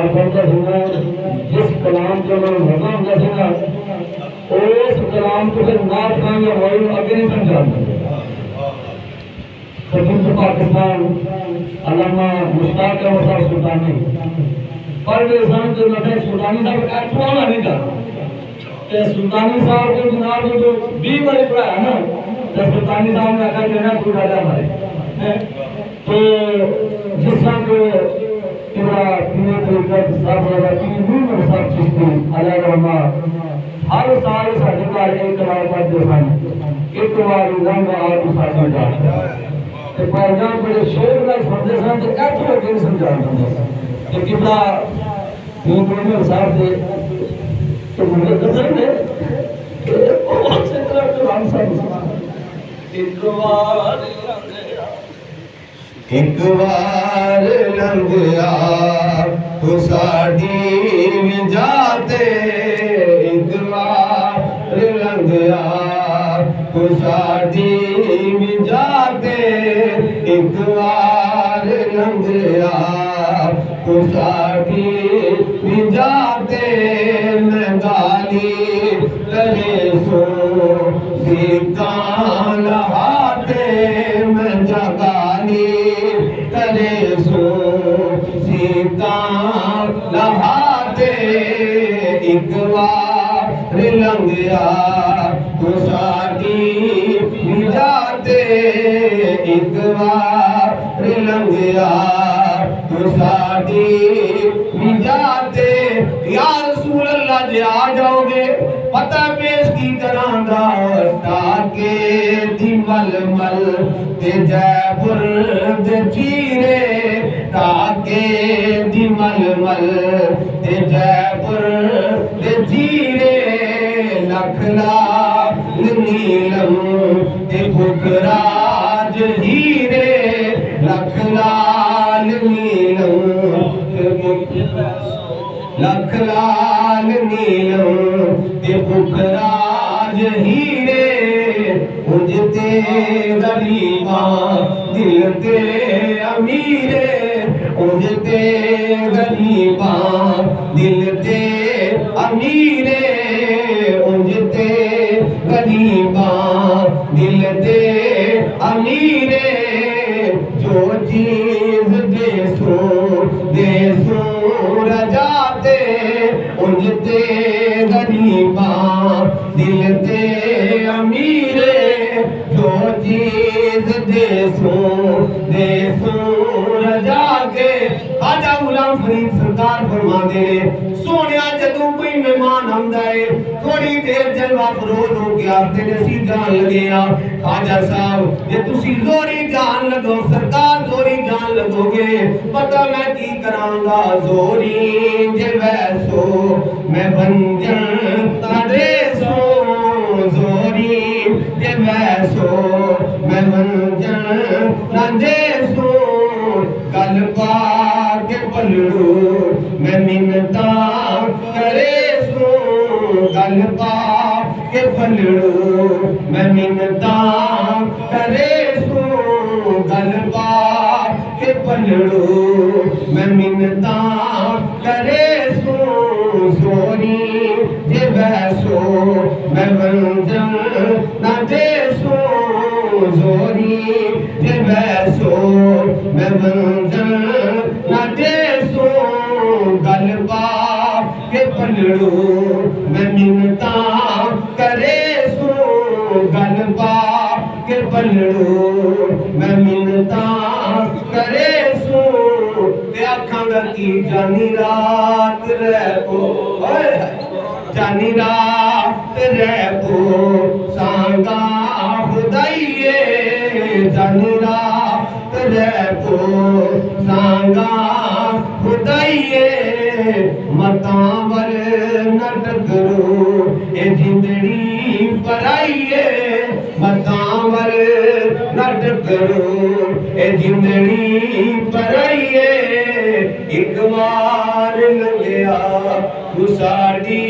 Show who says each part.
Speaker 1: कलाम पढ़ता सुना, जिस कलाम को मैं मजा होता सुना, उस कलाम को फिर नाथ खान या वायु आगे नहीं समझा। सचिन पाकिस्तान अल्लामा मुश्ताक अहमद सुल्तानी पर वे सन जो लगे सुल्तानी साहब का कौन नहीं था कि सुल्तानी साहब को जनाब जो 20 बार पढ़ाया ना, तो सुल्तानी साहब ने आकर कहना तू राजा हमारे तो जिस तरह को इमरा पीने तरीका साहब वाला की नूर साहब चिश्ती अलैहि रहमा हर साल साढ़े घर एक बार पढ़ते सन, एक बार रंग आप साढ़े घर तो पैगाम बड़े शोर में सुनते सन तो कैसे अगे समझा तो कितना नूर साहब दे तो मुझे नजर में बहुत से तरह के राम साहब एक बार लंघया तो साड़ी जाते, एक बार लंघया तो साड़ी जाते, एक बार लंघया तो साड़ी जाते, मैं गाली करे सो सीता लहाते, मैं जगाली करे सो सीता लहाते, एक बार लंघया तो साड़ी जाते, एक बार लंघया तो साड़ी जाते। या रसूल अल्लाह जे आ जाओगे पता पेश की करांगा ताके दी मलमल ते जयपुर दे चीरे, ताके दी मलमल ते जयपुर दे चीरे, लख लाख नीलम ते पुखराज हीरे, लख लाल नीलम लख लाल नीलम ते पुखराज हीरे, उजते गरीबा दिल ते अमीरे, उजते गरीबा दिल ते अमीरे, उजते गरीबा दिल ते अमीरे, जो चीज देसो रजाते, उजते गरीबा दिल ते अमीरे, जो चीज देसो रजाके। आजा गुलाम फरीद सरकार फरमाते सोनिया जदों कोई मेहमान आंदा है थोड़ी देर जलवा फरोज हो गया ते असी जान लगे आ आजा साहब जे तुसी जोरी जान लगो सरकार जोरी जान लगोगे पता मैं की करांगा जोरी जे वैसो मैं बंजन तारे सो, जोरी जे वैसो मैं बंजन तारे सो, गल पा के पलड़ू मैं मिन्नता करे सो, गल पा के पलड़ू मैं मिन्नता करे सो, गल पा के पलड़ू मैं मिन्नता करे सो, सोरी जे वैसो मैं बंजन ना दे सो, जोरी जे वैसो मैं बंजन ना दे सो, गल पा के पलड़ू मैं मिन्नता करे सो, गल पा के पलड़ू मैं मिन्नता करे सो, ते आखांगा की जानी रात रहो जानी रात रहो सांगा खुदाइए, जानी रात रहो सांगा खुदाइए, मतावर नट करो ए जिंदड़ी पराइए, मतावर नट करो ए जिंदड़ी पराइए, एक बार लंघया तू साडी